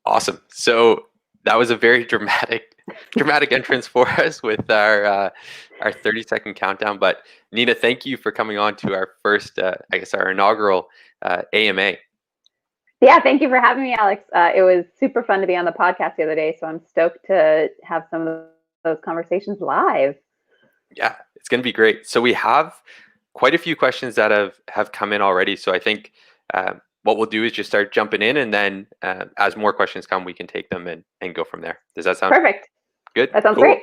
Awesome. So that was a very dramatic entrance for us with our 30-second countdown. But Nina, thank you for coming on to our first, I guess, our inaugural AMA. Yeah, thank you for having me, Alyce. It was super fun to be on the podcast the other day, so I'm stoked to have some of those conversations live. Yeah, it's going to be great. So we have quite a few questions that have come in already. So I think what we'll do is just start jumping in, and then as more questions come, we can take them and go from there. Does that sound perfect? Good? That sounds Cool. great.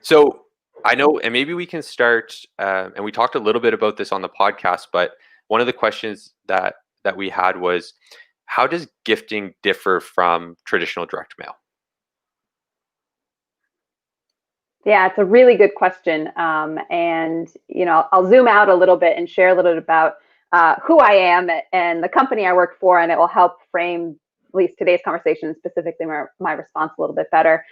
So I know, and maybe we can start, and we talked a little bit about this on the podcast, but one of the questions that we had was, how does gifting differ from traditional direct mail? Yeah, it's a really good question. And, I'll zoom out a little bit and share a little bit about who I am and the company I work for, and it will help frame at least today's conversation, specifically my response a little bit better.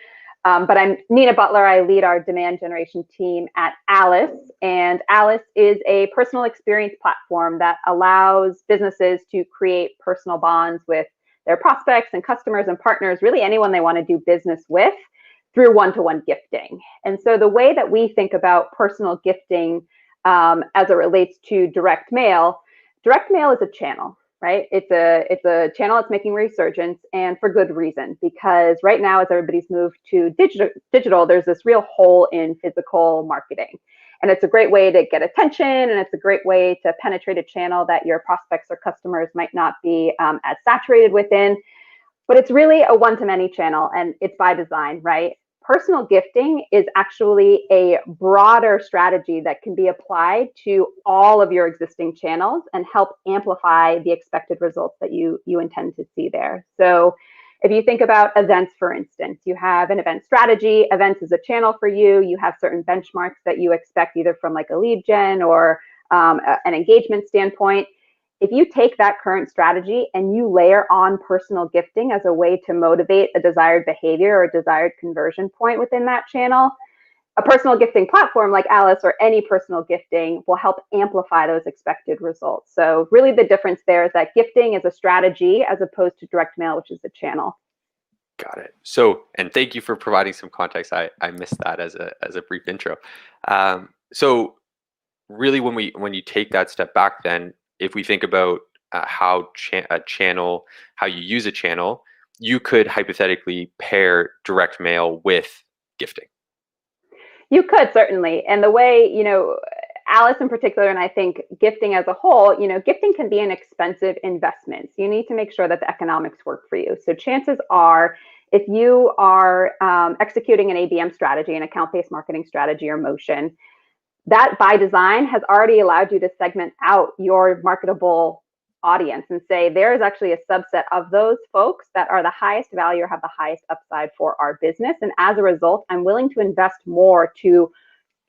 But I'm Nina Butler. I lead our demand generation team at Alyce, and Alyce is a personal experience platform that allows businesses to create personal bonds with their prospects and customers and partners, really anyone they want to do business with, through one-to-one gifting. And so the way that we think about personal gifting as it relates to direct mail is a channel, right? It's a channel that's making resurgence, and for good reason, because right now, as everybody's moved to digital, there's this real hole in physical marketing. And it's a great way to get attention, and it's a great way to penetrate a channel that your prospects or customers might not be as saturated within. But it's really a one-to-many channel, and it's by design, right? Personal gifting is actually a broader strategy that can be applied to all of your existing channels and help amplify the expected results that you intend to see there. So if you think about events, for instance, you have an event strategy. Events is a channel for you. You have certain benchmarks that you expect either from like a lead gen or an engagement standpoint. If you take that current strategy and you layer on personal gifting as a way to motivate a desired behavior or a desired conversion point within that channel, a personal gifting platform like Alyce or any personal gifting will help amplify those expected results. So really the difference there is that gifting is a strategy as opposed to direct mail, which is a channel. Got it. So, and thank you for providing some context. I missed that as a brief intro. So really when you take that step back, then if we think about how you use a channel, you could hypothetically pair direct mail with gifting. You could certainly. And the way, Alyce in particular, and I think gifting as a whole, gifting can be an expensive investment. So you need to make sure that the economics work for you. So chances are, if you are executing an ABM strategy, an account-based marketing strategy or motion, that by design has already allowed you to segment out your marketable audience and say there is actually a subset of those folks that are the highest value or have the highest upside for our business. And as a result, I'm willing to invest more to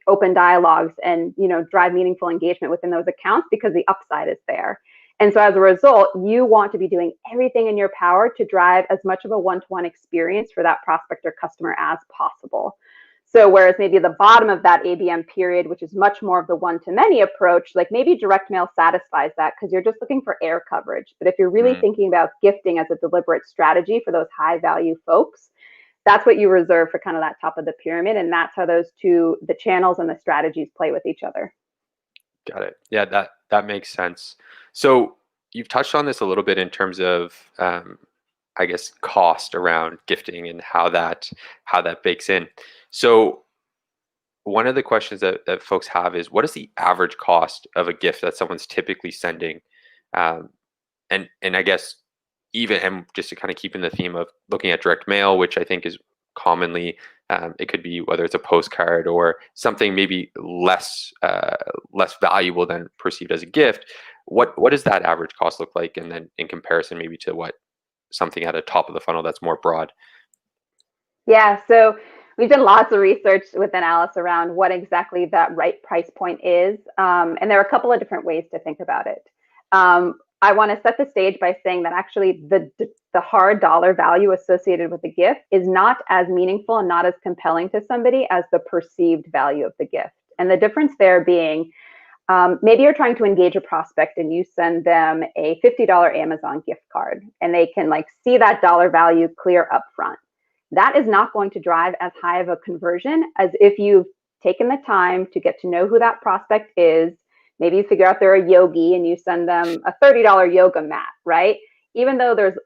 open dialogues and drive meaningful engagement within those accounts because the upside is there. And so as a result, you want to be doing everything in your power to drive as much of a one-to-one experience for that prospect or customer as possible. So whereas maybe the bottom of that ABM period, which is much more of the one-to-many approach, like maybe direct mail satisfies that because you're just looking for air coverage. But if you're really thinking about gifting as a deliberate strategy for those high-value folks, that's what you reserve for kind of that top of the pyramid. And that's how those two, the channels and the strategies, play with each other. Got it. Yeah, that makes sense. So you've touched on this a little bit in terms of I guess cost around gifting and how that bakes in. So one of the questions that folks have is, what is the average cost of a gift that someone's typically sending? And I guess and just to kind of keep in the theme of looking at direct mail, which I think is commonly it could be whether it's a postcard or something maybe less valuable than perceived as a gift. What does that average cost look like, and then in comparison maybe to what something at a top of the funnel that's more broad? Yeah, so we've done lots of research within Alyce around what exactly that right price point is. And there are a couple of different ways to think about it. I want to set the stage by saying that actually the hard dollar value associated with the gift is not as meaningful and not as compelling to somebody as the perceived value of the gift. And the difference there being, Maybe you're trying to engage a prospect and you send them a $50 Amazon gift card and they can like see that dollar value clear up front. That is not going to drive as high of a conversion as if you've taken the time to get to know who that prospect is. Maybe you figure out they're a yogi and you send them a $30 yoga mat, right? Even though there's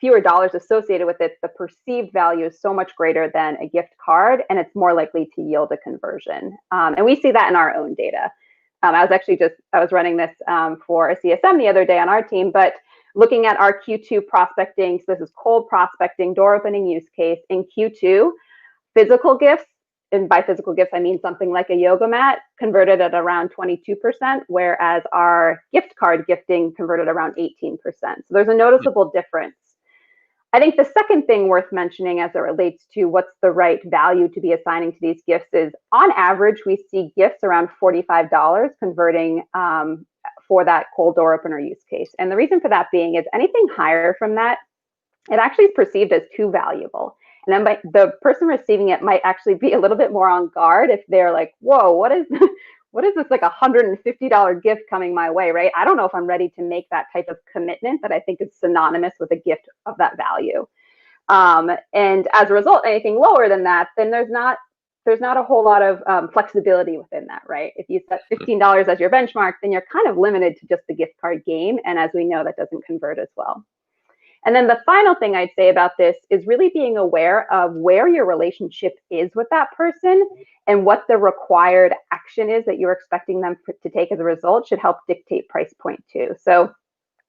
fewer dollars associated with it, the perceived value is so much greater than a gift card, and it's more likely to yield a conversion. And we see that in our own data. I was running this for a CSM the other day on our team, but looking at our Q2 prospecting, so this is cold prospecting, door opening use case in Q2, physical gifts, and by physical gifts, I mean something like a yoga mat, converted at around 22%, whereas our gift card gifting converted around 18%. So there's a noticeable difference. I think the second thing worth mentioning as it relates to what's the right value to be assigning to these gifts is, on average, we see gifts around $45 converting for that cold door opener use case. And the reason for that being is anything higher from that, it actually is perceived as too valuable. And then the person receiving it might actually be a little bit more on guard if they're like, whoa, what is this like $150 gift coming my way, right? I don't know if I'm ready to make that type of commitment that I think is synonymous with a gift of that value. And as a result, anything lower than that, then there's not a whole lot of flexibility within that, right? If you set $15 as your benchmark, then you're kind of limited to just the gift card game. And as we know, that doesn't convert as well. And then the final thing I'd say about this is really being aware of where your relationship is with that person and what the required action is that you're expecting them to take as a result should help dictate price point too. So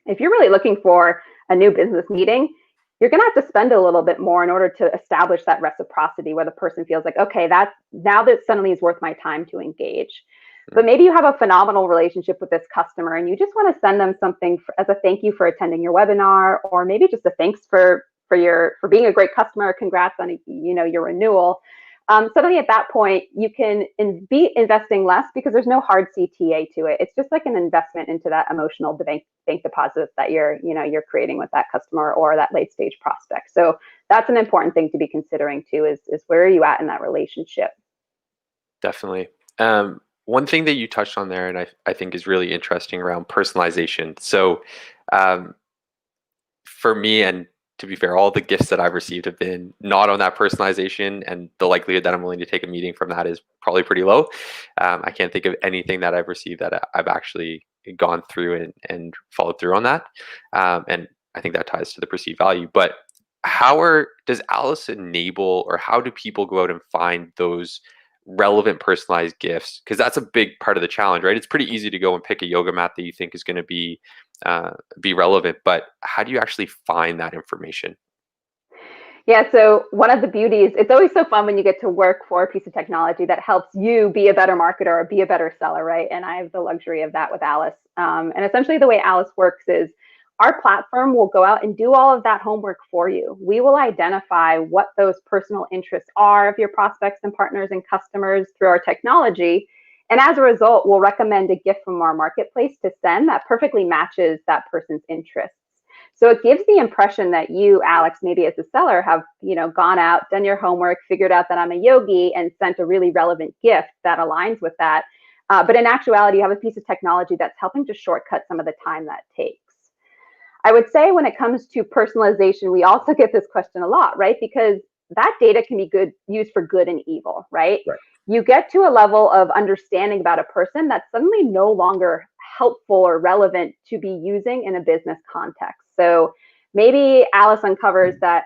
if you're really looking for a new business meeting, you're going to have to spend a little bit more in order to establish that reciprocity where the person feels like, okay, now that suddenly is worth my time to engage. But maybe you have a phenomenal relationship with this customer and you just want to send them something as a thank you for attending your webinar, or maybe just a thanks for being a great customer. Congrats on your renewal. Suddenly at that point, you can be investing less because there's no hard CTA to it. It's just like an investment into that emotional bank deposit that you're creating with that customer or that late stage prospect. So that's an important thing to be considering too, is where are you at in that relationship? Definitely. One thing that you touched on there, and I think is really interesting around personalization. So for me, and to be fair, all the gifts that I've received have been not on that personalization, and the likelihood that I'm willing to take a meeting from that is probably pretty low. I can't think of anything that I've received that I've actually gone through and followed through on that. And I think that ties to the perceived value. But does Alyce enable, or how do people go out and find those relevant personalized gifts? Because that's a big part of the challenge, right? It's pretty easy to go and pick a yoga mat that you think is going to be relevant, but how do you actually find that information? Yeah, so one of the beauties, it's always so fun when you get to work for a piece of technology that helps you be a better marketer or be a better seller, right? And I have the luxury of that with Alyce. And essentially the way Alyce works is our platform will go out and do all of that homework for you. We will identify what those personal interests are of your prospects and partners and customers through our technology. And as a result, we'll recommend a gift from our marketplace to send that perfectly matches that person's interests. So it gives the impression that you, Alex, maybe as a seller, have gone out, done your homework, figured out that I'm a yogi, and sent a really relevant gift that aligns with that. But in actuality, you have a piece of technology that's helping to shortcut some of the time that takes. I would say when it comes to personalization, we also get this question a lot, right? Because that data can be used for good and evil, right? You get to a level of understanding about a person that's suddenly no longer helpful or relevant to be using in a business context. So maybe Alyce uncovers that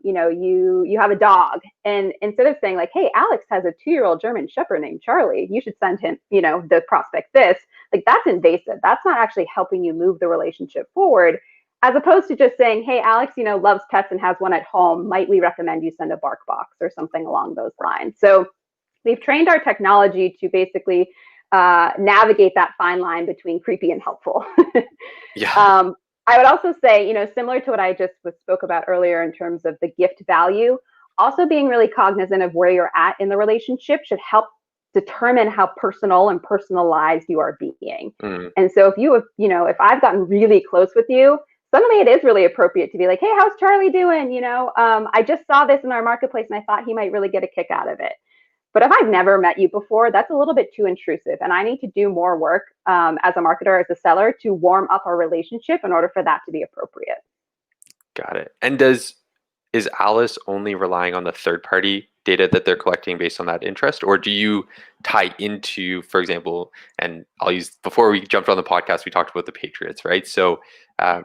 you have a dog, and instead of saying like, hey, Alex has a 2-year-old German Shepherd named Charlie, you should send him, the prospect this, like that's invasive. That's not actually helping you move the relationship forward. As opposed to just saying, hey, Alex, loves pets and has one at home. Might we recommend you send a bark box or something along those lines? So we've trained our technology to basically navigate that fine line between creepy and helpful. Yeah. I would also say, similar to what I just spoke about earlier in terms of the gift value, also being really cognizant of where you're at in the relationship should help determine how personal and personalized you are being. And so if I've gotten really close with you, suddenly it is really appropriate to be like, hey, how's Charlie doing? I just saw this in our marketplace and I thought he might really get a kick out of it. But if I've never met you before, that's a little bit too intrusive. And I need to do more work as a marketer, as a seller, to warm up our relationship in order for that to be appropriate. Got it. And is Alyce only relying on the third party data that they're collecting based on that interest? Or do you tie into, for example, and I'll use, before we jumped on the podcast, we talked about the Patriots, right? So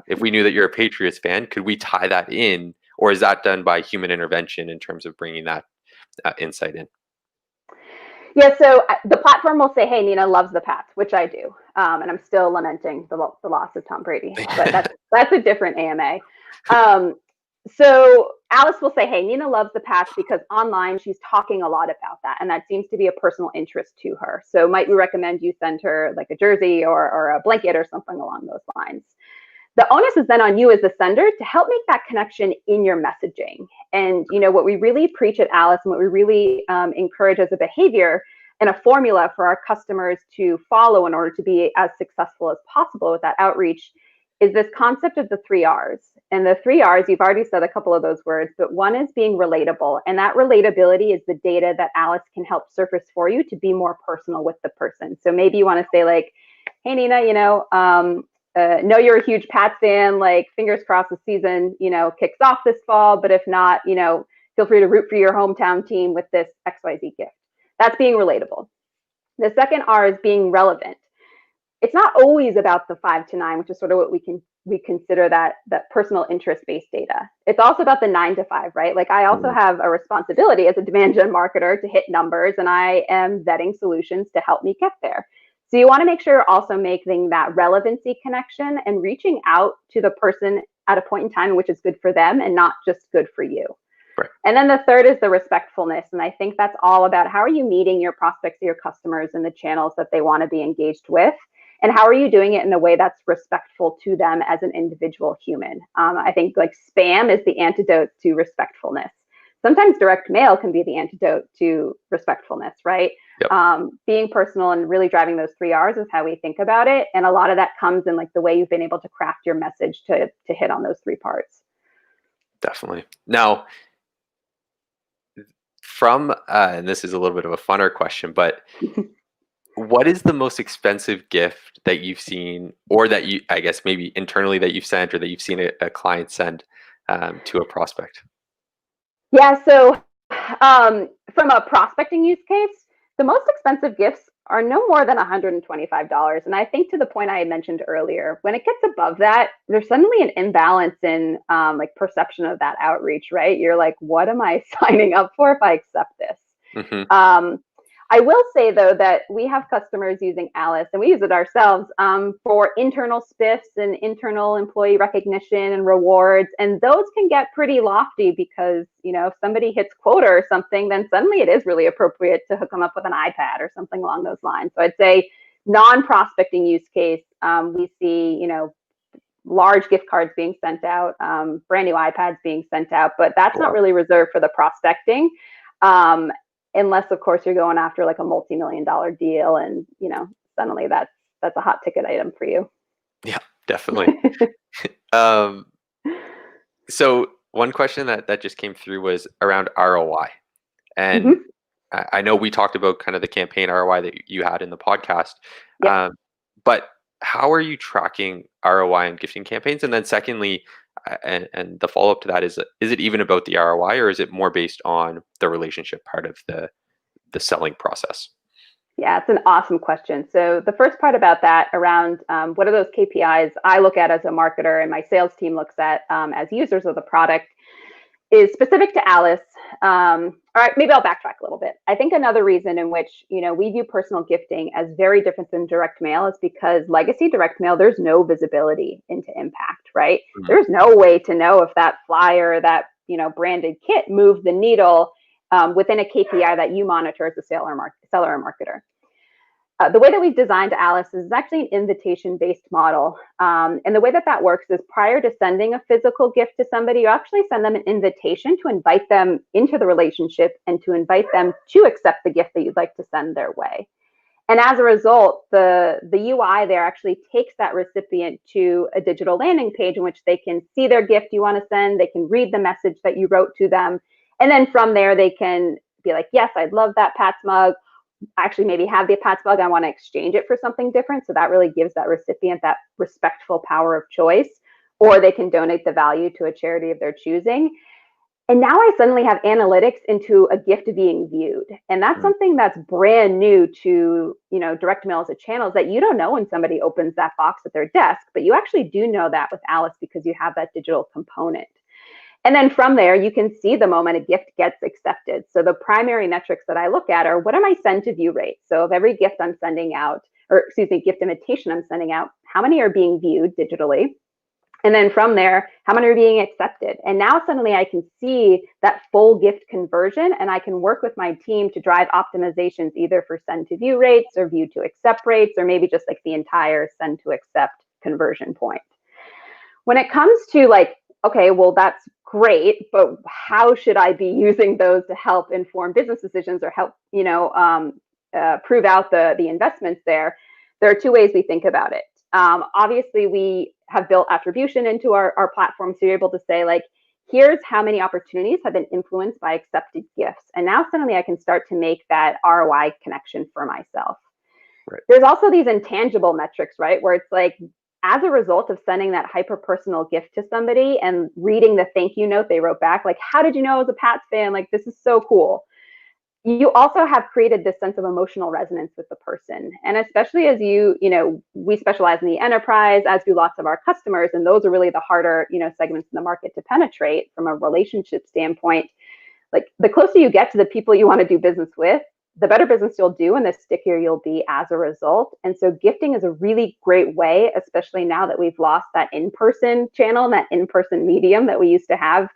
if we knew that you're a Patriots fan, could we tie that in? Or is that done by human intervention in terms of bringing that insight in? Yeah, so the platform will say, hey, Nina loves the Pats, which I do. And I'm still lamenting the loss of Tom Brady, but that's a different AMA. So Alyce will say, hey, Nina loves the Pats because online she's talking a lot about that. And that seems to be a personal interest to her. So might we recommend you send her like a jersey or a blanket or something along those lines? The onus is then on you as the sender to help make that connection in your messaging. And what we really preach at Alyce and what we really encourage as a behavior and a formula for our customers to follow in order to be as successful as possible with that outreach is this concept of the 3 R's. And the 3 R's, you've already said a couple of those words, but one is being relatable. And that relatability is the data that Alyce can help surface for you to be more personal with the person. So maybe you want to say like, hey, Nina, know you're a huge Pats fan, like fingers crossed the season, kicks off this fall, but if not, feel free to root for your hometown team with this XYZ gift. That's being relatable. The second R is being relevant. It's not always about the 5 to 9, which is sort of what we consider that personal interest-based data. It's also about the 9 to 5, right? Like I also have a responsibility as a demand gen marketer to hit numbers, and I am vetting solutions to help me get there. So you want to make sure you're also making that relevancy connection and reaching out to the person at a point in time in which is good for them and not just good for you. Right. And then the third is the respectfulness. And I think that's all about how are you meeting your prospects, your customers in the channels that they want to be engaged with? And how are you doing it in a way that's respectful to them as an individual human? I think like spam is the antidote to respectfulness. Sometimes direct mail can be the antidote to respectfulness, right? Yep. Being personal and really driving those 3 R's is how we think about it. And a lot of that comes in like the way you've been able to craft your message to hit on those 3 parts. Definitely. Now, and this is a little bit of a funner question, but what is the most expensive gift that you've seen, or that you, I guess maybe internally that you've sent, or that you've seen a client send to a prospect? Yeah, so from a prospecting use case, the most expensive gifts are no more than $125. And I think to the point I had mentioned earlier, when it gets above that, there's suddenly an imbalance in like perception of that outreach, right? You're like, what am I signing up for if I accept this? Mm-hmm. I will say, though, that we have customers using Alyce, and we use it ourselves for internal spiffs and internal employee recognition and rewards. And those can get pretty lofty because, if somebody hits quota or something, then suddenly it is really appropriate to hook them up with an iPad or something along those lines. So I'd say non-prospecting use case, we see, large gift cards being sent out, brand new iPads being sent out, but that's not really reserved for the prospecting. Unless, of course, you're going after like a multi-million-dollar deal, and suddenly that's a hot ticket item for you. Yeah, definitely. So one question that just came through was around ROI, and mm-hmm. I know we talked about kind of the campaign ROI that you had in the podcast, yep. But how are you tracking ROI in gifting campaigns? And then secondly, and the follow-up to that is it even about the ROI, or is it more based on the relationship part of the selling process? Yeah, it's an awesome question. So the first part about that around what are those KPIs I look at as a marketer and my sales team looks at as users of the product is specific to Alyce. All right, maybe I'll backtrack a little bit. I think another reason in which we view personal gifting as very different than direct mail is because legacy direct mail, there's no visibility into impact, right? Mm-hmm. There's no way to know if that flyer, that branded kit moved the needle within a KPI that you monitor as a seller or marketer. The way that we've designed Alyce is actually an invitation-based model. And the way that works is prior to sending a physical gift to somebody, you actually send them an invitation to invite them into the relationship and to invite them to accept the gift that you'd like to send their way. And as a result, the UI there actually takes that recipient to a digital landing page in which they can see their gift you want to send, they can read the message that you wrote to them, and then from there they can be like, yes, I'd love that Pat's mug. Actually maybe have the Pat's mug. I want to exchange it for something different. So that really gives that recipient that respectful power of choice, or they can donate the value to a charity of their choosing. And now I suddenly have analytics into a gift being viewed. And that's something that's brand new to, direct mail as a channel, is that you don't know when somebody opens that box at their desk, but you actually do know that with Alyce because you have that digital component. And then from there, you can see the moment a gift gets accepted. So the primary metrics that I look at are, what are my send to view rates? So of every gift I'm sending out, or excuse me, gift invitation I'm sending out, how many are being viewed digitally? And then from there, how many are being accepted? And now suddenly I can see that full gift conversion, and I can work with my team to drive optimizations either for send to view rates or view to accept rates, or maybe just like the entire send to accept conversion point. When it comes to like, okay, well, that's great, but how should I be using those to help inform business decisions or help, prove out the investments there? There are two ways we think about it. Obviously, we have built attribution into our platform, so you're able to say, like, here's how many opportunities have been influenced by accepted gifts. And now suddenly I can start to make that ROI connection for myself. Right. There's also these intangible metrics, right? Where it's like, as a result of sending that hyper-personal gift to somebody and reading the thank you note they wrote back, like, how did you know I was a Pats fan? Like, this is so cool. You also have created this sense of emotional resonance with the person. And especially as we specialize in the enterprise, as do lots of our customers, and those are really the harder, segments in the market to penetrate from a relationship standpoint. Like, the closer you get to the people you want to do business with, the better business you'll do and the stickier you'll be as a result. And so gifting is a really great way, especially now that we've lost that in-person channel and that in-person medium that we used to have,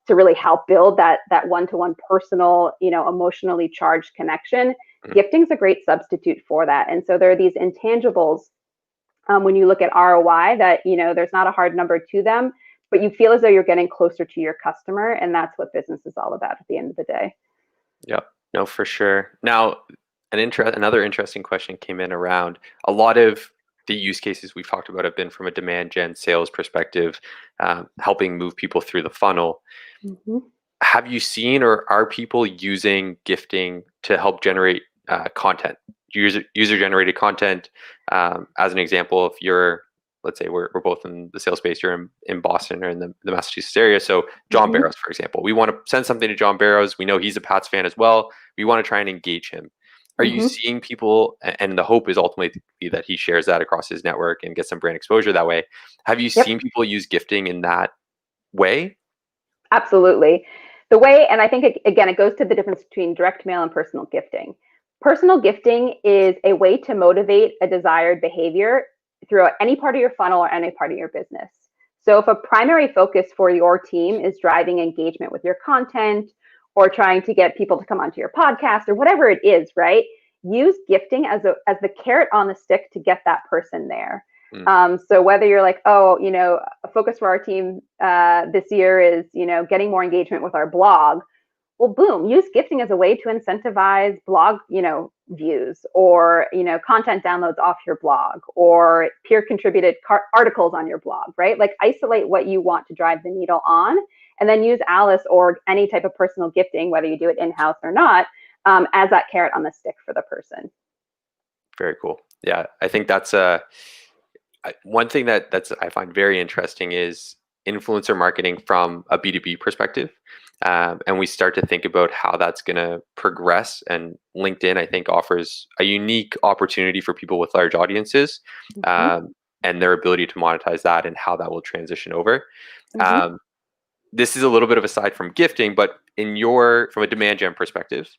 to really help build that one-to-one personal, emotionally charged connection. Gifting is a great substitute for that. And so there are these intangibles when you look at ROI that, there's not a hard number to them, but you feel as though you're getting closer to your customer. And that's what business is all about at the end of the day. Yep. No, for sure. Now, another interesting question came in around a lot of the use cases we've talked about have been from a demand gen sales perspective, helping move people through the funnel. Mm-hmm. Have you seen, or are people using gifting to help generate content, user generated content? As an example, if you're, let's say we're both in the sales space, you're in Boston or in the Massachusetts area. So John Barrows, for example, we want to send something to John Barrows. We know he's a Pats fan as well. We want to try and engage him. Are you seeing people, and the hope is ultimately that he shares that across his network and gets some brand exposure that way. Have you seen people use gifting in that way? Absolutely. The way, and I think, again, it goes to the difference between direct mail and personal gifting. Personal gifting is a way to motivate a desired behavior throughout any part of your funnel or any part of your business. So if a primary focus for your team is driving engagement with your content or trying to get people to come onto your podcast or whatever it is, right? Use gifting as the carrot on the stick to get that person there. So whether you're like, a focus for our team this year is, getting more engagement with our blog. Well, boom, use gifting as a way to incentivize blog, views or, content downloads off your blog or peer contributed articles on your blog, right? Like, isolate what you want to drive the needle on, and then use Alyce or any type of personal gifting, whether you do it in-house or not, as that carrot on the stick for the person. Very cool. Yeah, I think that's one thing that's I find very interesting is influencer marketing from a B2B perspective. And we start to think about how that's going to progress. And LinkedIn, I think, offers a unique opportunity for people with large audiences and their ability to monetize that and how that will transition over. This is a little bit of aside from gifting, but from a demand gen perspective,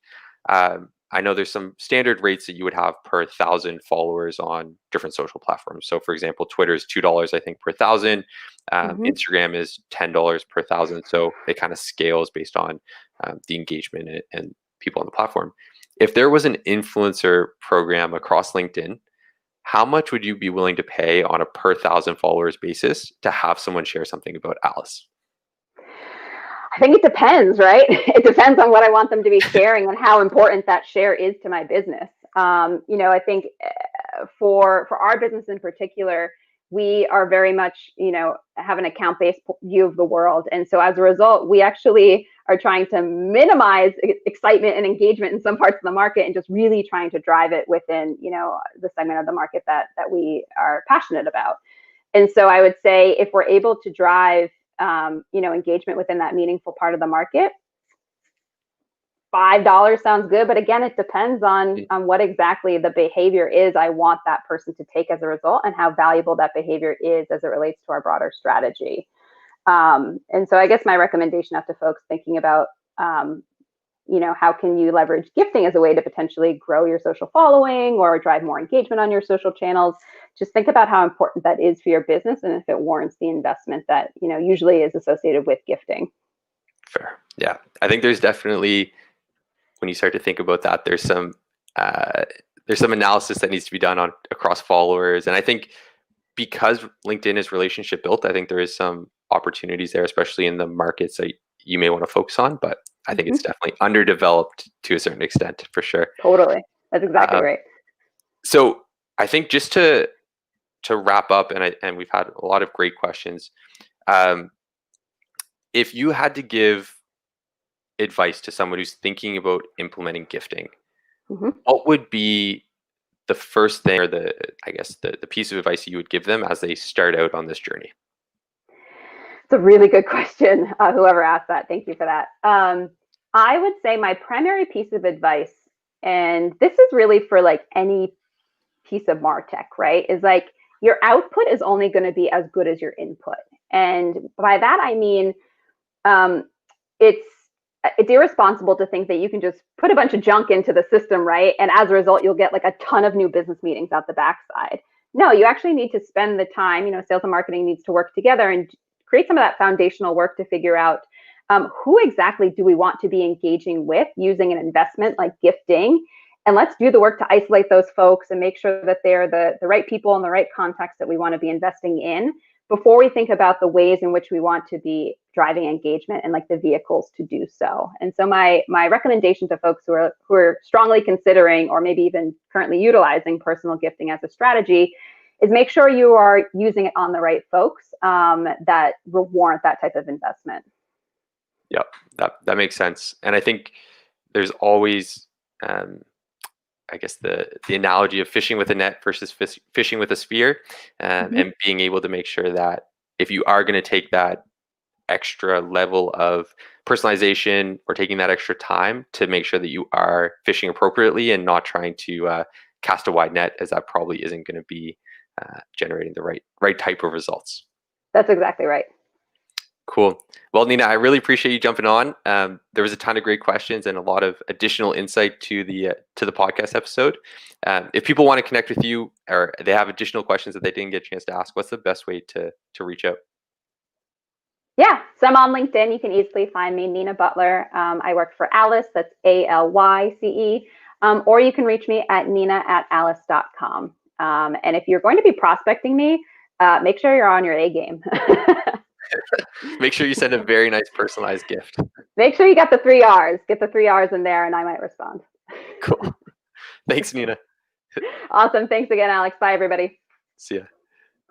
I know there's some standard rates that you would have per 1,000 followers on different social platforms. So for example, Twitter is $2, I think, per 1,000. Instagram is $10 per 1,000. So it kind of scales based on the engagement and people on the platform. If there was an influencer program across LinkedIn, how much would you be willing to pay on a per 1,000 followers basis to have someone share something about Alyce? I think it depends, right? It depends on what I want them to be sharing and how important that share is to my business. I think for our business in particular, we are very much, have an account-based view of the world. And so as a result, we actually are trying to minimize excitement and engagement in some parts of the market and just really trying to drive it within, the segment of the market that we are passionate about. And so I would say if we're able to drive, engagement within that meaningful part of the market, $5 sounds good, but again, it depends on what exactly the behavior is I want that person to take as a result and how valuable that behavior is as it relates to our broader strategy. And so I guess my recommendation out to folks thinking about, how can you leverage gifting as a way to potentially grow your social following or drive more engagement on your social channels? Just think about how important that is for your business and if it warrants the investment that, usually is associated with gifting. Fair. Yeah. I think there's definitely, when you start to think about that, there's some analysis that needs to be done on across followers. And I think because LinkedIn is relationship built, I think there is some opportunities there, especially in the markets that you may want to focus on. But I think it's definitely underdeveloped to a certain extent, for sure. Totally. That's exactly right. So I think just to wrap up, and we've had a lot of great questions. If you had to give advice to someone who's thinking about implementing gifting, what would be the first thing, or the piece of advice you would give them as they start out on this journey? It's a really good question. Whoever asked that, thank you for that. I would say my primary piece of advice, and this is really for like any piece of MarTech, right, is like your output is only going to be as good as your input. And by that, I mean, it's irresponsible to think that you can just put a bunch of junk into the system, right? And as a result, you'll get like a ton of new business meetings out the backside. No, you actually need to spend the time, sales and marketing needs to work together and create some of that foundational work to figure out who exactly do we want to be engaging with using an investment like gifting. And let's do the work to isolate those folks and make sure that they're the right people in the right context that we want to be investing in before we think about the ways in which we want to be driving engagement and like the vehicles to do so. And so my recommendation to folks who are strongly considering or maybe even currently utilizing personal gifting as a strategy is make sure you are using it on the right folks that will warrant that type of investment. Yep, that makes sense. And I think there's always, I guess, the analogy of fishing with a net versus fishing with a spear, and being able to make sure that if you are going to take that extra level of personalization or taking that extra time to make sure that you are fishing appropriately and not trying to cast a wide net, as that probably isn't going to be generating the right type of results. That's exactly right. Cool. Well, Nina, I really appreciate you jumping on. There was a ton of great questions and a lot of additional insight to the podcast episode. If people want to connect with you or they have additional questions that they didn't get a chance to ask, what's the best way to reach out? Yeah, so I'm on LinkedIn. You can easily find me, Nina Butler. I work for Alyce, that's ALYCE. Or you can reach me at nina@alyce.com. And if you're going to be prospecting me, make sure you're on your A game. Make sure you send a very nice personalized gift. Make sure you got the 3 R's. Get the 3 R's in there and I might respond. Cool. Thanks, Nina. Awesome. Thanks again, Alex. Bye, everybody. See ya.